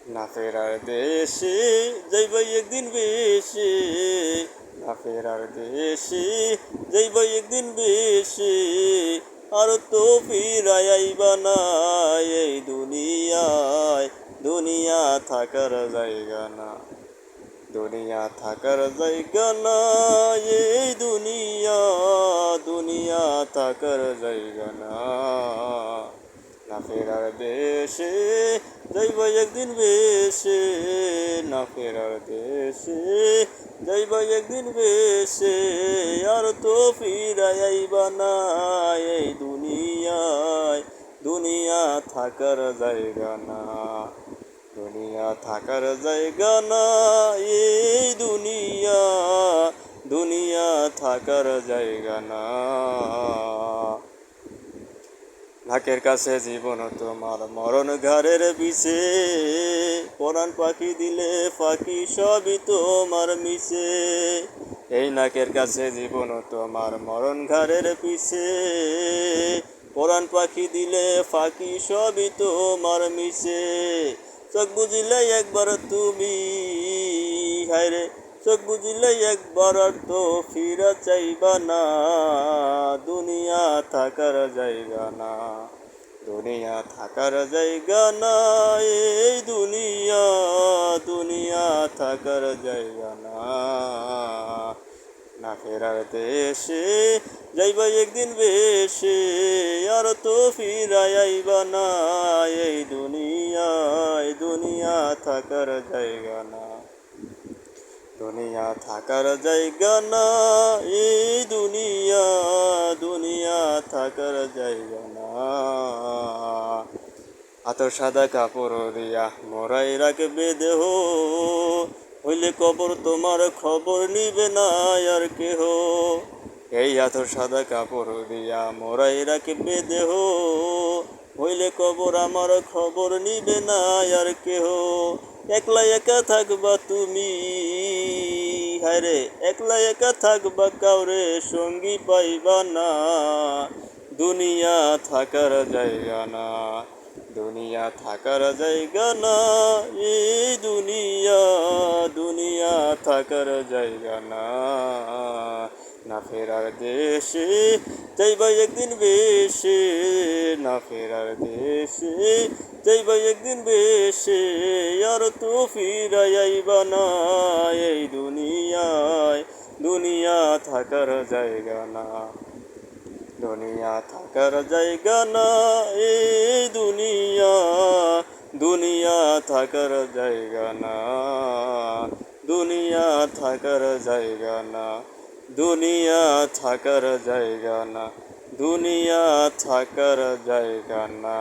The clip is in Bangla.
না ফেরার দেশে যাইব একদিন বেশি, না ফেরার দেশে যাইব একদিন বেশি, আর তো ফিরাই আইবা না এই দুনিয়ায়, দুনিয়া থাকার জায়গা না, দুনিয়া থাকার জায়গা না এই দুনিয়া, দুনিয়া থাকার জায়গা না। না ফেরার দেশে যাইব একদিন বেশে, না ফেরার দেশে যাইব একদিন বেশে, আর তো ফিরাই আইবা না এই দুনিয়ায়, দুনিয়া থাকার জায়গা না, দুনিয়া থাকার জায়গা না এই দুনিয়া, দুনিয়া থাকার জায়গা না। নাকের কাছে জীবন তোমার মরণ ঘরের পিছে, পরাণ পাখি দিলে ফাঁকি সবই তোমার মিশে। এই নাকের কাছে জীবন তোমার মরণ ঘরের পিছে, পরাণ পাখি দিলে ফাঁকি সবই তোমার মিশে। চোখ বুঝিলে একবার তুমি, হায়রে চোখ বুঝিলে একবার আর তো ফিরা চাইবা না, দুনিয়া থাকার জায়গা না, দুনিয়া থাকার জায়গা না এই দুনিয়া, দুনিয়া থাকার জায়গা না। না ফেরার দেশে যাইবা একদিন বেশে, আর তো ফিরাই আইবা না এই দুনিয়ায়, দুনিয়া থাকার জায়গা না, দুনিয়া থাকার জায়গা না এই দুনিয়া, দুনিয়া থাকার জায়গা না। আতর সাদা কাপড় দিয়া মোরাই রাখবে দেহ, হইলে কবর তোমার খবর নিবে না আর কেহ। এই আতর সাদা কাপড় দিয়া মোরাই রাখবে দেহ, হইলে কবর আমার খবর নিবে না আর কেহ। একলা একা থাকবা তুমি, হায়রে একলা একা থাকবা কাউরে সঙ্গী পাইবা না, দুনিয়া থাকার জায়গা না, দুনিয়া থাকার জায়গা না এই দুনিয়া, দুনিয়া থাকার জায়গা না। না ফেরার দেশে যাইবা একদিন বেশে, না ফেরার দেশে যাইবা একদিন বেশে, আর তো ফিরাই আইবা না এই দুনিয়ায়, দুনিয়া থাকার জায়গা না, দুনিয়া থাকার জায়গা না এই দুনিয়া, দুনিয়া থাকার জায়গা না, দুনিয়া থাকার জায়গা না, দুনিয়া থাকার জায়গা না, দুনিয়া থাকার জায়গা না।